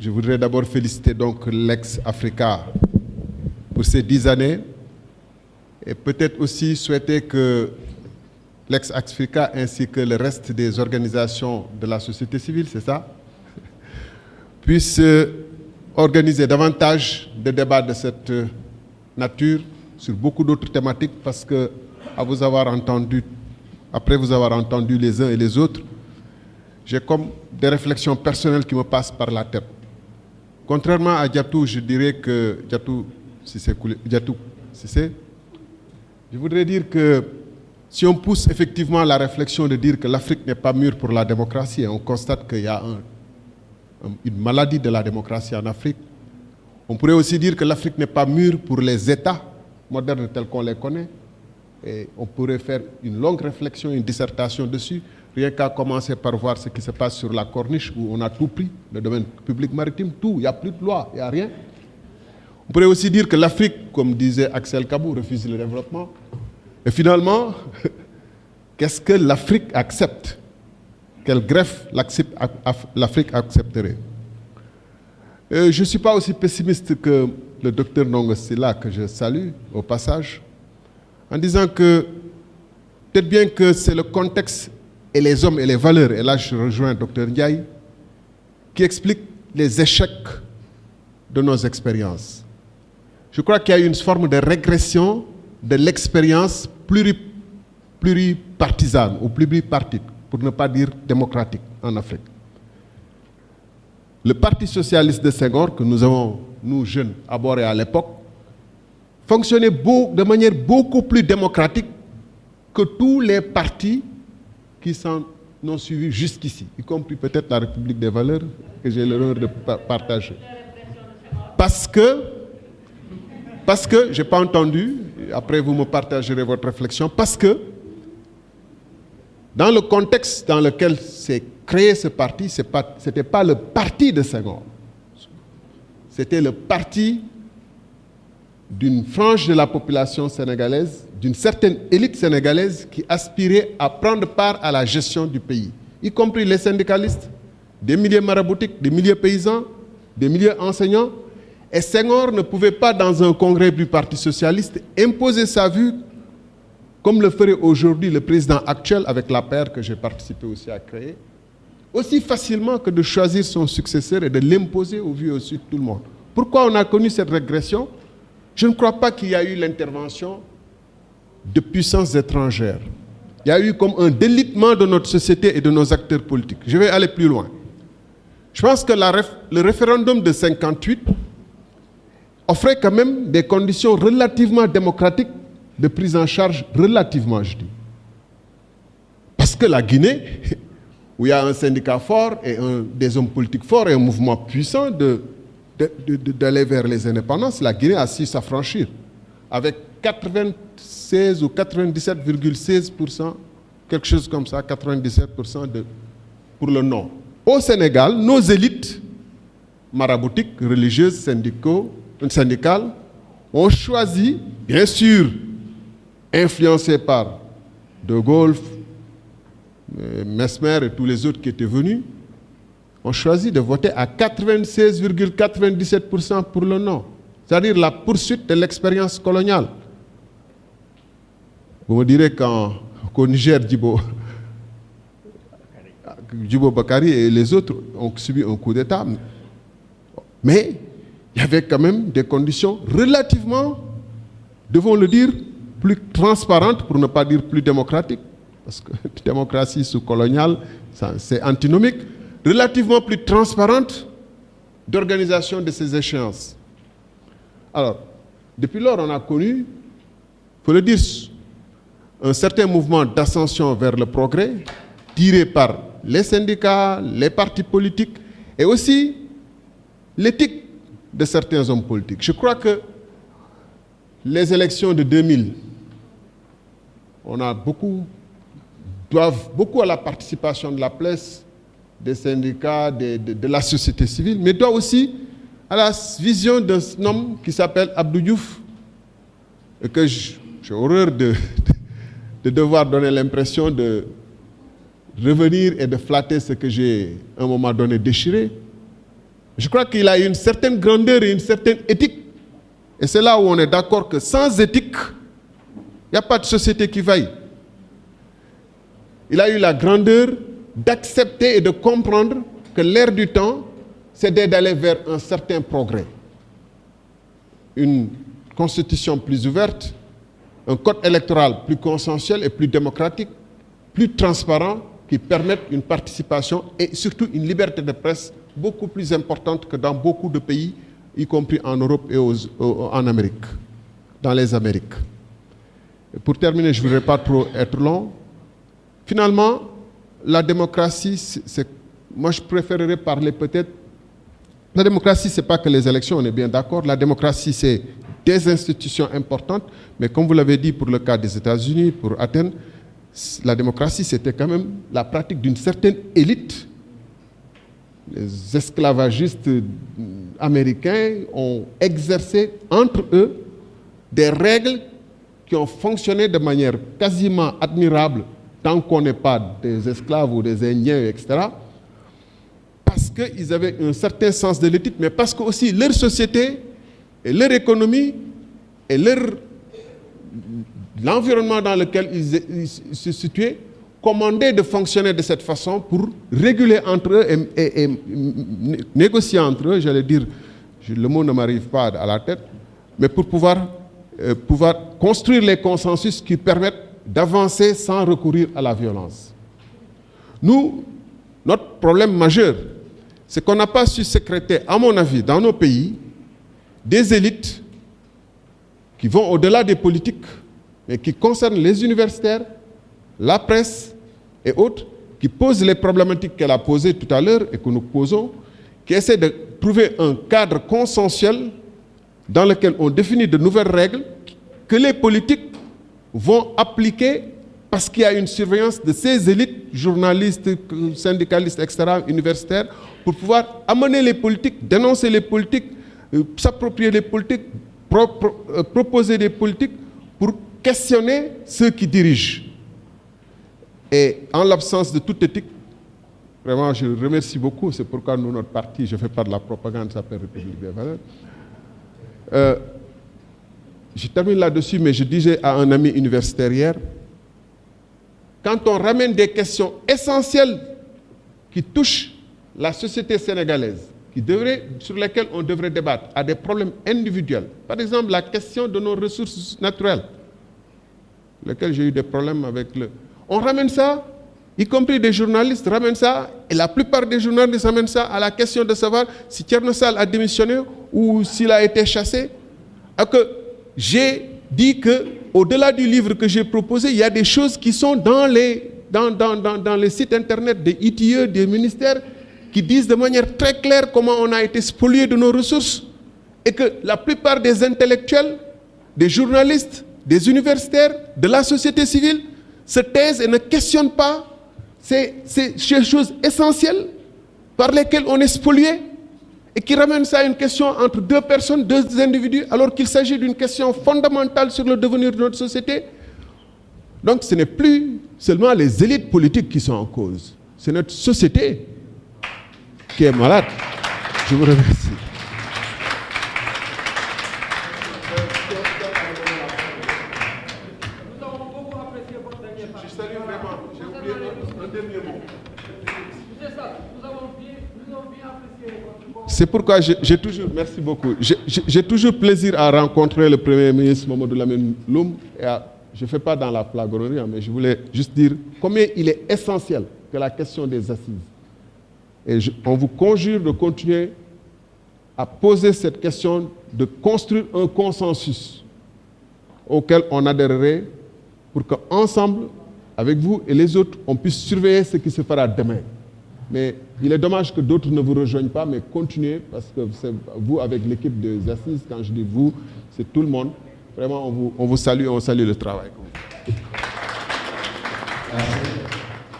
Je voudrais d'abord féliciter donc l'ex-Africa pour ces 10 années et peut-être aussi souhaiter que l'ex-Africa ainsi que le reste des organisations de la société civile, c'est ça, puissent organiser davantage de débats de cette nature sur beaucoup d'autres thématiques parce que, après vous avoir entendu les uns et les autres, j'ai comme des réflexions personnelles qui me passent par la tête. Contrairement à Diatou, je dirais que Diatou Cissé, je voudrais dire que si on pousse effectivement la réflexion de dire que l'Afrique n'est pas mûre pour la démocratie, et on constate qu'il y a une maladie de la démocratie en Afrique, on pourrait aussi dire que l'Afrique n'est pas mûre pour les États modernes tels qu'on les connaît. Et on pourrait faire une longue réflexion, une dissertation dessus, rien qu'à commencer par voir ce qui se passe sur la corniche où on a tout pris, le domaine public maritime, tout, il n'y a plus de loi, il n'y a rien. On pourrait aussi dire que l'Afrique, comme disait Axel Kabou, refuse le développement. Et finalement, qu'est-ce que l'Afrique accepte? Quelle greffe l'Afrique accepterait? Je ne suis pas aussi pessimiste que le docteur Nongosila, que je salue au passage, en disant que peut-être bien que c'est le contexte et les hommes et les valeurs, et là je rejoins le docteur Ndiaye, qui expliquent les échecs de nos expériences. Je crois qu'il y a eu une forme de régression de l'expérience pluripartisane ou pluripartite, pour ne pas dire démocratique en Afrique. Le Parti socialiste de Senghor, que nous avons, nous jeunes, abordé à l'époque, fonctionnait de manière beaucoup plus démocratique que tous les partis qui s'en ont suivi jusqu'ici, y compris peut-être la République des valeurs, que j'ai l'honneur de partager. Parce que je n'ai pas entendu, après vous me partagerez votre réflexion, parce que dans le contexte dans lequel s'est créé ce parti, ce n'était pas le parti de Senghor, c'était le parti d'une frange de la population sénégalaise, d'une certaine élite sénégalaise qui aspirait à prendre part à la gestion du pays, y compris les syndicalistes, des milieux maraboutiques, des milieux paysans, des milieux enseignants. Et Senghor ne pouvait pas, dans un congrès du Parti socialiste, imposer sa vue comme le ferait aujourd'hui le président actuel avec la paire que j'ai participé aussi à créer, aussi facilement que de choisir son successeur et de l'imposer au vu et au su de tout le monde. Pourquoi on a connu cette régression? Je ne crois pas qu'il y a eu l'intervention de puissances étrangères. Il y a eu comme un délitement de notre société et de nos acteurs politiques. Je vais aller plus loin. Je pense que le référendum de 1958 offrait quand même des conditions relativement démocratiques de prise en charge, relativement, je dis. Parce que la Guinée, où il y a un syndicat fort et des hommes politiques forts et un mouvement puissant d'aller vers les indépendances, la Guinée a su s'affranchir avec 96 ou 97,16%, quelque chose comme ça, 97% pour le non. Au Sénégal, nos élites maraboutiques, religieuses, syndicales, ont choisi, bien sûr, influencés par De Gaulle, Mesmer et tous les autres qui étaient venus, ont choisi de voter à 96,97% pour le non, c'est-à-dire la poursuite de l'expérience coloniale. Vous me direz qu'au Niger, Djibo Bakary et les autres ont subi un coup d'État, mais il y avait quand même des conditions relativement, devons le dire, plus transparentes, pour ne pas dire plus démocratiques, parce que démocratie sous coloniale, c'est antinomique, relativement plus transparente d'organisation de ces échéances. Alors, depuis lors, on a connu, il faut le dire, un certain mouvement d'ascension vers le progrès, tiré par les syndicats, les partis politiques, et aussi l'éthique de certains hommes politiques. Je crois que les élections de 2000, doivent beaucoup à la participation de la presse, des syndicats, de la société civile, mais doit aussi à la vision d'un homme qui s'appelle Abdou Diouf, et que j'ai horreur de devoir donner l'impression de revenir et de flatter ce que j'ai à un moment donné déchiré. Je crois qu'il a une certaine grandeur et une certaine éthique. Et c'est là où on est d'accord que sans éthique, il n'y a pas de société qui vaille. Il a eu la grandeur d'accepter et de comprendre que l'ère du temps, c'est d'aller vers un certain progrès. Une constitution plus ouverte, un code électoral plus consensuel et plus démocratique, plus transparent, qui permettent une participation et surtout une liberté de presse beaucoup plus importante que dans beaucoup de pays, y compris en Europe et en Amérique, dans les Amériques. Et pour terminer, je ne voudrais pas trop être long. Finalement, la démocratie, moi je préférerais parler peut-être... La démocratie, ce n'est pas que les élections, on est bien d'accord. La démocratie, c'est des institutions importantes, mais comme vous l'avez dit pour le cas des États-Unis, pour Athènes, la démocratie, c'était quand même la pratique d'une certaine élite. Les esclavagistes américains ont exercé entre eux des règles qui ont fonctionné de manière quasiment admirable tant qu'on n'est pas des esclaves ou des Indiens, etc. Parce qu'ils avaient un certain sens de l'éthique, mais parce que aussi leur société et leur économie et l'environnement dans lequel ils se situaient commandaient de fonctionner de cette façon pour réguler entre eux et négocier entre eux, j'allais dire, le mot ne m'arrive pas à la tête, mais pour pouvoir construire les consensus qui permettent d'avancer sans recourir à la violence. Nous, notre problème majeur, c'est qu'on n'a pas su sécréter, à mon avis, dans nos pays, des élites qui vont au-delà des politiques, mais qui concernent les universitaires, la presse et autres, qui posent les problématiques qu'elle a posées tout à l'heure et que nous posons, qui essaient de trouver un cadre consensuel dans lequel on définit de nouvelles règles que les politiques vont appliquer parce qu'il y a une surveillance de ces élites, journalistes, syndicalistes, etc., universitaires, pour pouvoir amener les politiques, dénoncer les politiques, s'approprier les politiques, proposer des politiques pour questionner ceux qui dirigent. Et en l'absence de toute éthique, vraiment, je remercie beaucoup, c'est pourquoi nous, notre parti, je ne fais pas de la propagande, ça s'appelle République des valeurs. Je termine là-dessus, mais je disais à un ami universitaire hier, quand on ramène des questions essentielles qui touchent la société sénégalaise, sur lesquelles on devrait débattre, à des problèmes individuels, par exemple la question de nos ressources naturelles, lesquelles j'ai eu des problèmes avec On ramène ça, y compris des journalistes ramènent ça, et la plupart des journalistes ramènent ça à la question de savoir si Thierno Sall a démissionné ou s'il a été chassé. J'ai dit qu'au-delà du livre que j'ai proposé, il y a des choses qui sont dans les sites internet des ITIE, des ministères, qui disent de manière très claire comment on a été spolié de nos ressources et que la plupart des intellectuels, des journalistes, des universitaires, de la société civile se taisent et ne questionnent pas ces choses essentielles par lesquelles on est spolié et qui ramènent ça à une question entre deux personnes, deux individus, alors qu'il s'agit d'une question fondamentale sur le devenir de notre société. Donc ce n'est plus seulement les élites politiques qui sont en cause, c'est notre société qui est malade. Je vous remercie. Je salue vraiment, j'ai oublié un dernier mot. C'est pourquoi j'ai toujours, merci beaucoup, j'ai toujours plaisir à rencontrer le Premier ministre Mamadou Lamine Loum. Je ne fais pas dans la flagornerie, mais je voulais juste dire combien il est essentiel que la question des assises. Et on vous conjure de continuer à poser cette question, de construire un consensus auquel on adhérerait pour qu'ensemble, avec vous et les autres, on puisse surveiller ce qui se fera demain. Mais il est dommage que d'autres ne vous rejoignent pas, mais continuez, parce que c'est vous, avec l'équipe des assises, quand je dis vous, c'est tout le monde. Vraiment, on vous salue et on salue le travail. Merci.